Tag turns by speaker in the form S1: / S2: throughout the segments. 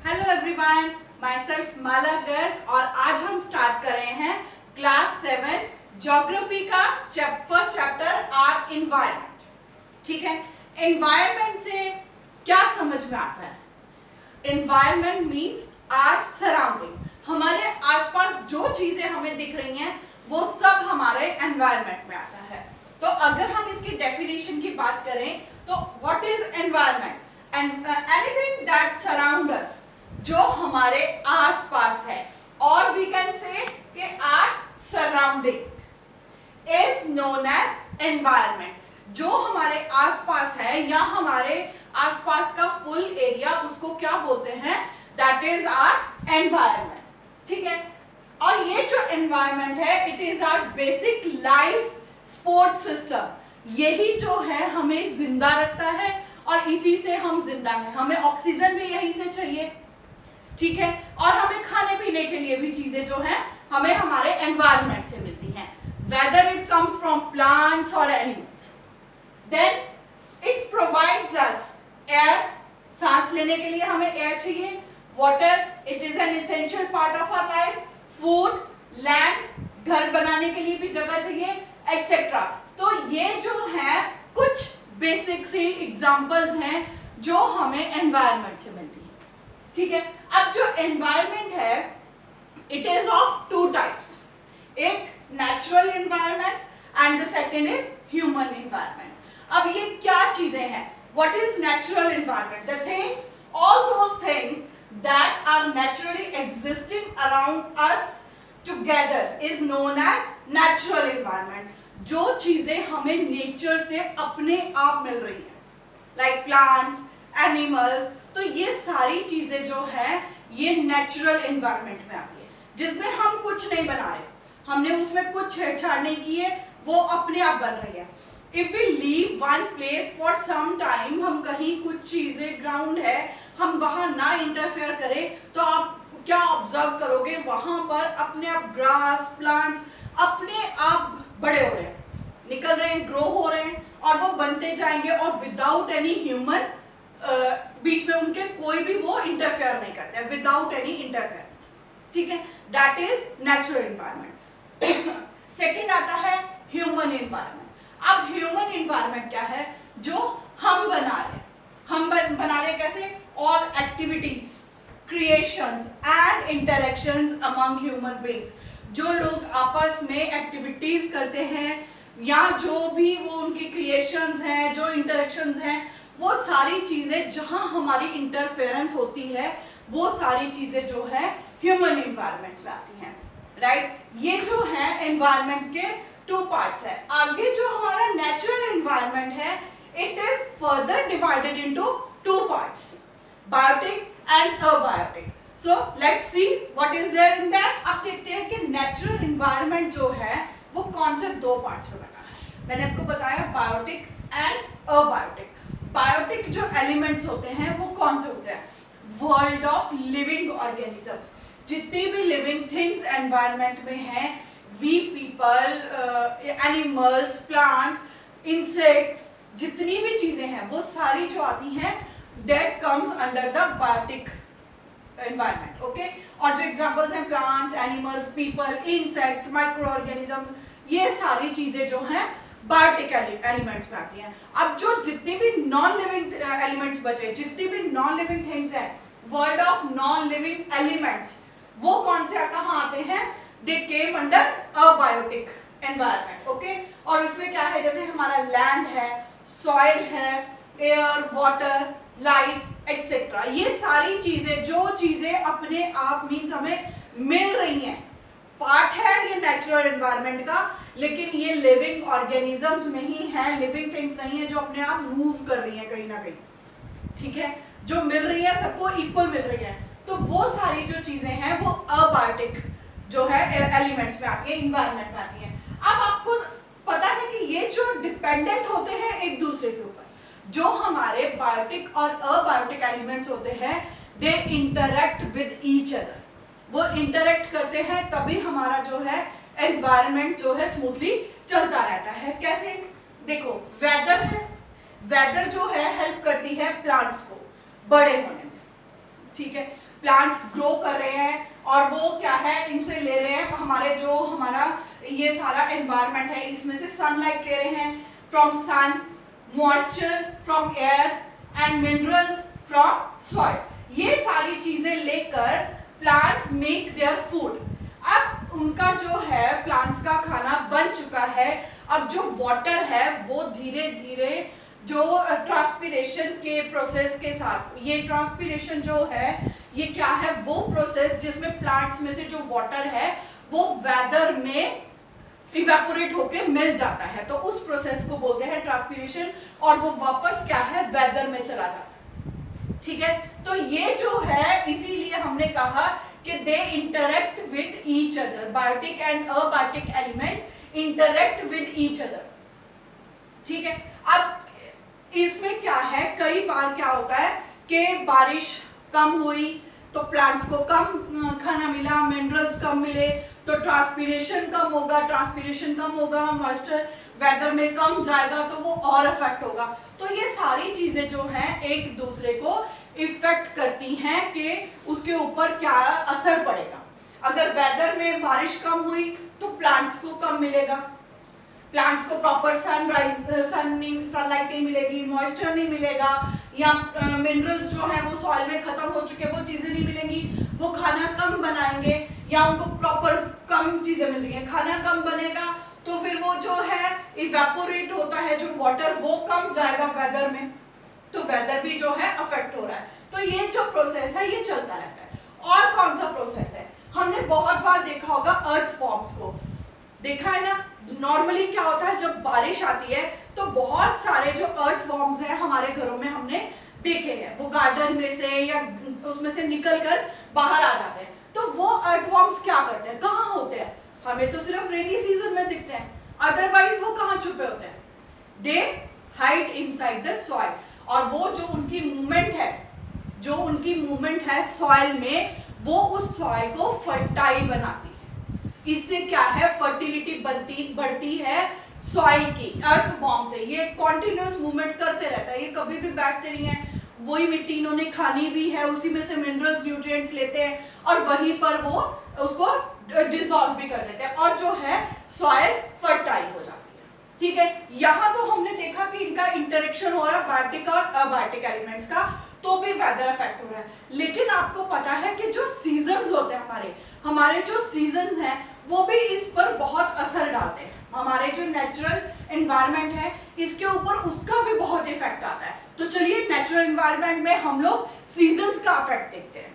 S1: Hello everyone, my self माला गर्ग और आज हम स्टार्ट कर रहे हैं क्लास 7 ज्योग्राफी का फर्स्ट चैप्टर आर इन्वायरमेंट। ठीक है, एनवायरमेंट से क्या समझ में आता है? एनवायरमेंट मीन्स आर सराउंडिंग, हमारे आसपास जो चीजें हमें दिख रही हैं वो सब हमारे एनवायरमेंट में आता है। तो अगर हम इसकी डेफिनेशन की बात करें तो what is environment? Anything that surround us, जो हमारे आसपास है, और वी कैन से कि our surrounding is known as environment. जो हमारे आसपास है या हमारे आसपास का फुल एरिया, उसको क्या बोलते हैं? That is our environment. ठीक है, और ये जो एनवायरमेंट है it is our basic life support system. यही जो है हमें जिंदा रखता है और इसी से हम जिंदा हैं। हमें ऑक्सीजन भी यहीं से चाहिए, ठीक है, और हमें खाने पीने के लिए भी चीजें जो है हमें हमारे एनवायरमेंट से मिलती हैं, whether it comes from plants और animals. Then it provides us air, सांस लेने के लिए हमें एयर चाहिए, water, it is an essential part of our life, food, land, घर बनाने के लिए भी जगह चाहिए, एक्सेट्रा। तो ये जो है कुछ बेसिक सी एग्जांपल्स हैं जो हमें एनवायरमेंट से मिलती है। ठीक है, अब जो एनवायरमेंट है it is of two types, एक natural environment and the second is human environment. अब ये क्या चीजें हैं? What is natural environment? The things, all those things that are naturally existing around us together is known as natural environment. जो चीजें हमें nature से अपने आप मिल रही हैं, लाइक प्लांट्स, एनिमल्स, तो ये सारी चीजें जो है ये नेचुरल एनवायरनमेंट में आती है, जिसमें हम कुछ नहीं बना रहे, हमने उसमें कुछ छेड़छाड़ नहीं की है, वो अपने आप बन रही है। If we leave one place for some time, हम कहीं कुछ चीजें ग्राउंड है हम वहां ना इंटरफेयर करें, तो आप क्या ऑब्जर्व करोगे? वहां पर अपने आप ग्रास, प्लांट्स अपने आप बड़े हो रहे हैं, निकल रहे हैं, ग्रो हो रहे हैं, और वो बनते जाएंगे, और विदाउट एनी ह्यूमन बीच में उनके कोई भी वो इंटरफेयर नहीं करते, विदाउट एनी इंटरफेरेंस। ठीक है, that is natural environment. Second आता है ह्यूमन एनवायरनमेंट। अब ह्यूमन एनवायरनमेंट क्या है? जो हम बना रहे हैं, हम बना रहे कैसे? All activities, creations and interactions among human beings. जो लोग आपस में एक्टिविटीज करते हैं या जो भी वो उनकी क्रिएशंस हैं, जो इंटरेक्शंस हैं, वो सारी चीजें जहां हमारी इंटरफेरेंस होती है, वो सारी चीजें जो है ह्यूमन एनवायरनमेंट में आती हैं, राइट? ये जो है एनवायरनमेंट के टू पार्ट्स है। आगे जो हमारा नेचुरल एनवायरनमेंट है it is further divided into two parts, biotic and abiotic. So let's see what is there in that. अब देखते हैं कि नेचुरल एनवायरनमेंट जो है वो कौन से दो पार्ट्स में बना है। मैंने आपको बताया बायोटिक एंड अबायोटिक। बायोटिक जो एलिमेंट्स होते हैं वो कौन से होते हैं? वर्ल्ड ऑफ लिविंग ऑर्गेनिजम्स, जितनी भी लिविंग थिंग्स एनवायरनमेंट में हैं, we people, animals, plants, insects, जितनी भी चीजें हैं वो सारी जो आती हैं that comes under the biotic environment. Okay, और जो एग्जांपल्स हैं plants, animals, people, insects, micro organisms, ये सारी चीजें जो हैं बायोटिक एलिमेंट्स में आती हैं। अब जो जितनी भी नॉन लिविंग एलिमेंट्स बचे, जितनी भी नॉन लिविंग थिंग्स हैं, world of non living elements, वो कौन से कहाँ आते हैं? They came under abiotic environment. Okay, और इसमें क्या है? जैसे हमारा लैंड है, सॉइल है, एयर, वाटर, लाइट, एक्सेट्रा, ये सारी चीजें, जो चीजें अपने आप मीन्स हमें मिल रही हैं, पार्ट है ये नेचुरल एनवायरनमेंट का, लेकिन ये लिविंग ऑर्गेनिजम्स नहीं है, लिविंग थिंग्स नहीं है जो अपने आप मूव कर रही है कहीं ना कहीं। ठीक है, जो मिल रही है सबको इक्वल मिल रही है, तो वो सारी जो चीजें हैं वो अबायोटिक जो है एलिमेंट्स में आती है, इन्वायरमेंट में आती है। अब आपको पता है कि ये जो डिपेंडेंट होते हैं एक दूसरे के ऊपर, जो हमारे बायोटिक और अबायोटिक एलिमेंट्स होते हैं दे इंटरेक्ट विद ईच अदर, वो इंटरेक्ट करते हैं तभी हमारा जो है एनवायरनमेंट जो है स्मूथली चलता रहता है। कैसे? देखो, वेदर है, वेदर जो है हेल्प करती है प्लांट्स को बड़े होने में, ठीक है, प्लांट्स ग्रो कर रहे हैं और वो क्या है इनसे ले रहे हैं हमारे जो हमारा ये सारा एनवायरनमेंट है इसमें से सनलाइट ले रहे हैं from sun, moisture from air and minerals from soil. ये सारी चीजें लेकर प्लांट्स मेक देयर फूड। अब उनका जो है प्लांट्स का खाना बन चुका है, अब जो वाटर है वो धीरे धीरे जो ट्रांसपिरेशन के प्रोसेस के साथ, ये ट्रांसपिरेशन जो है ये क्या है वो प्रोसेस जिसमें प्लांट्स में से जो वाटर है वो वेदर में इवेपोरेट होके मिल जाता है, तो उस प्रोसेस को बोलते हैं ट्रांसपिरेशन और वो वापस क्या है वेदर में चला जाता है। ठीक है, तो ये जो है इसीलिए हमने कहा कि they interact with each other, biotic and abiotic elements interact with each other. ठीक है, अब इसमें क्या है कई बार क्या होता है कि बारिश कम हुई तो प्लांट्स को कम खाना मिला, मिनरल्स कम मिले तो ट्रांसपिरेशन कम होगा, ट्रांसपिरेशन कम होगा मॉइस्चर वेदर में कम जाएगा तो वो और इफेक्ट होगा। तो ये सारी चीजें जो हैं एक दूसरे को इफेक्ट करती हैं कि उसके ऊपर क्या असर पड़ेगा। अगर वेदर में बारिश कम हुई तो प्लांट्स को कम मिलेगा, प्लांट्स को प्रॉपर सनलाइट नहीं मिलेगी, मॉइस्चर नहीं मिलेगा, या मिनरल्स जो है वो सॉइल में खत्म हो चुके वो चीजें नहीं मिलेंगी, वो खाना कम बनाएंगे या उनको प्रॉपर कम चीजें मिल रही है, खाना कम बनेगा तो फिर वो जो है इवेपोरेट होता है जो वाटर वो कम जाएगा वेदर में, तो वेदर भी जो है अफेक्ट हो रहा है। तो ये जो प्रोसेस है ये चलता रहता है। और कौन सा प्रोसेस है, हमने बहुत बार देखा होगा अर्थ फॉर्म्स को, देखा है ना। नॉर्मली क्या होता है जब बारिश आती है तो बहुत सारे जो अर्थ फॉर्म्स हैं हमारे घरों में हमने देखे हैं, वो गार्डन में से या उसमें से निकल कर बाहर आ जाते हैं। तो वो अर्थ फॉर्म्स क्या करते हैं, कहाँ होते हैं, हमें तो सिर्फ रेनी सीजन में दिखते हैं, अदरवाइज वो कहाँ छुपे होते हैं, दे हाइड इनसाइड द सॉइल। और वो जो उनकी मूवमेंट है, जो उनकी मूवमेंट है सॉइल में, वो उस सॉइल को फर्टाइल बनाती है। इससे क्या है फर्टिलिटी बढ़ती है सॉइल की अर्थ फॉर्म से। ये कॉन्टिन्यूस मूवमेंट करते रहता है, ये कभी भी बैठते नहीं है, वही मिट्टी इन्होंने खानी भी है, उसी में से मिनरल्स न्यूट्रिएंट्स लेते हैं और वहीं पर वो उसको डिसॉल्व भी कर देते हैं और जो है सॉइल फर्टाइल हो जाती है। ठीक है, यहाँ तो हमने देखा कि इनका इंटरेक्शन हो रहा है बायोटिक और अबायोटिक एलिमेंट्स का, तो भी वेदर इफेक्ट हो रहा है। लेकिन आपको पता है कि जो सीजन्स होते हैं हमारे जो सीजन्स हैं वो भी इस पर बहुत असर डालते हैं। हमारे जो नेचुरल एनवायरनमेंट है इसके ऊपर उसका भी बहुत इफेक्ट आता है। तो चलिए नेचुरल एनवायरनमेंट में हम लोग सीजन्स का इफेक्ट देखते हैं।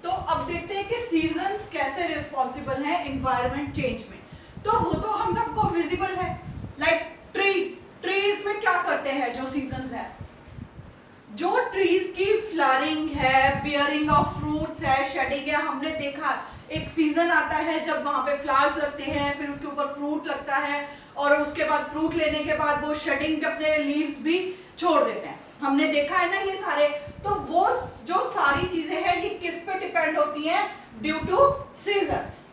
S1: तो अब देखते हैं कि सीजन्स कैसे रिस्पॉन्सिबल हैं एनवायरनमेंट चेंज में। तो वो तो हम सबको विजिबल है, लाइक ट्रीज में क्या करते हैं जो सीजन्स है, जो ट्रीज की फ्लावरिंग है, बियरिंग ऑफ फ्रूट्स है, शेडिंग है, हमने देखा एक सीजन आता है जब वहां पे फ्लावर्स लगते हैं, फिर उसके ऊपर फ्रूट लगता है और उसके बाद फ्रूट लेने के बाद वो शेडिंग पे अपने लीव्स भी छोड़ देते हैं, हमने देखा है ना ये सारे। तो वो जो सारी चीजें हैं ये किस पे डिपेंड होती हैं, ड्यू टू सीजन्स।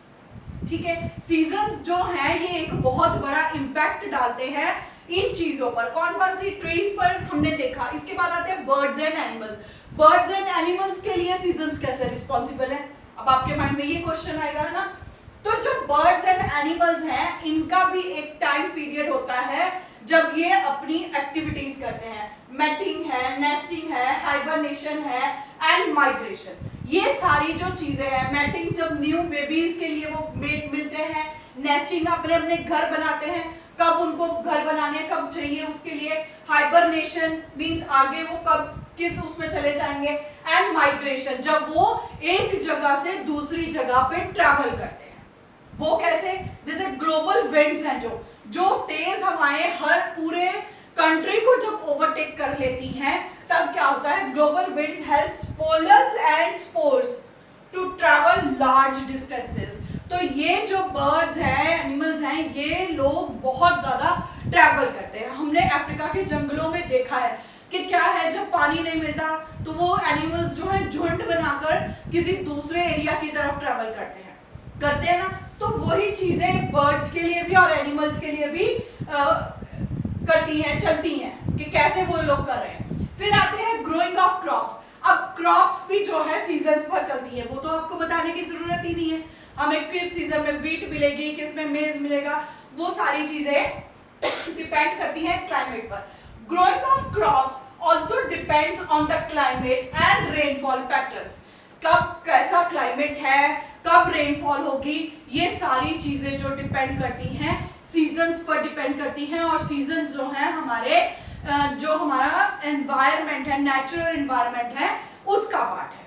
S1: ठीक है, सीजन्स जो हैं ये एक बहुत बड़ा इम्पैक्ट डालते हैं इन चीजों पर। कौन कौन सी ट्रीज पर हमने देखा। इसके बाद आते हैं birds and animals. Birds and animals के लिए सीजन्स कैसे रिस्पॉन्सिबल है, अब आपके माइंड में ये क्वेश्चन आएगा ना। तो जो बर्ड्स एंड एनिमल्स हैं इनका भी एक टाइम पीरियड होता है जब ये अपनी एक्टिविटीज करते हैं, मैटिंग है, नेस्टिंग है, हाइबरनेशन है एंड माइग्रेशन। ये सारी जो चीजें हैं, मैटिंग जब न्यू बेबीज के लिए वो मेट मिलते हैं, नेस्टिंग अपने अपने घर बनाते हैं, कब उनको घर बनाने कब चाहिए उसके लिए, हाइबरनेशन मींस आगे वो कब किस उसमें चले जाएंगे, एंड माइग्रेशन जब वो एक जगह से दूसरी जगह पे ट्रैवल करते हैं। वो कैसे, जैसे ग्लोबल विंड्स हैं जो तेज हवाएं हर पूरे कंट्री को जब ओवरटेक कर लेती हैं तब क्या होता है, global winds helps pollens and spores to travel large distances. तो ये जो बर्ड्स हैं, एनिमल्स हैं, ये लोग बहुत ज्यादा ट्रैवल करते हैं। हमने अफ्रीका के जंगलों में देखा है कि क्या है, जब पानी नहीं मिलता तो वो एनिमल्स जो है झुंड बनाकर किसी दूसरे एरिया की तरफ ट्रैवल करते हैं ना। तो वही चीजें बर्ड्स के लिए भी और एनिमल्स के लिए भी करती हैं, चलती हैं कि कैसे वो लोग कर रहे हैं। फिर आते हैं ग्रोइंग ऑफ क्रॉप्स। अब क्रॉप्स भी जो है सीजन्स पर चलती है, वो तो आपको बताने की जरूरत ही नहीं है, हमें किस सीजन में व्हीट मिलेगी, किस में मेज मिलेगा, वो सारी चीजें डिपेंड करती हैं क्लाइमेट पर। Growing of crops also depends on the climate and rainfall patterns. कब कैसा क्लाइमेट है, कब रेनफॉल होगी, ये सारी चीजें जो डिपेंड करती हैं सीजन्स पर डिपेंड करती हैं, और सीजन जो है हमारे जो हमारा एनवायरनमेंट है, नेचुरल एनवायरनमेंट है, उसका पार्ट है,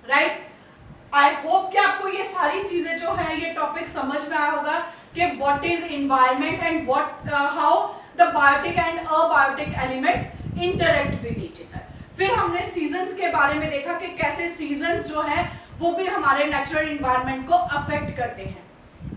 S1: राइट। आई होप कि आपको ये सारी चीजें जो है ये टॉपिक समझ में आया होगा कि what is environment and what how the biotic and abiotic elements interact with each other. फिर हमने सीजन्स के बारे में देखा कि कैसे सीजन्स जो है वो भी हमारे नेचुरल एनवायरनमेंट को अफेक्ट करते हैं,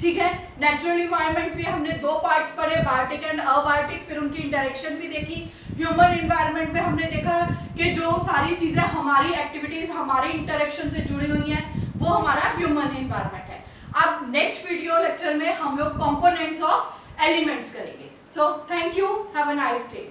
S1: ठीक है। नेचुरल एनवायरनमेंट में हमने दो पार्ट्स पढ़े, बायोटिक एंड अबायोटिक, फिर उनकी इंटरेक्शन भी देखी। ह्यूमन एनवायरनमेंट में हमने देखा कि जो सारी चीजें हमारी एक्टिविटीज, हमारी इंटरेक्शन से जुड़ी हुई हैं, वो हमारा ह्यूमन एनवायरनमेंट है। अब नेक्स्ट वीडियो लेक्चर में हम लोग कंपोनेंट्स ऑफ एलिमेंट्स करेंगे। So thank you, have a nice day.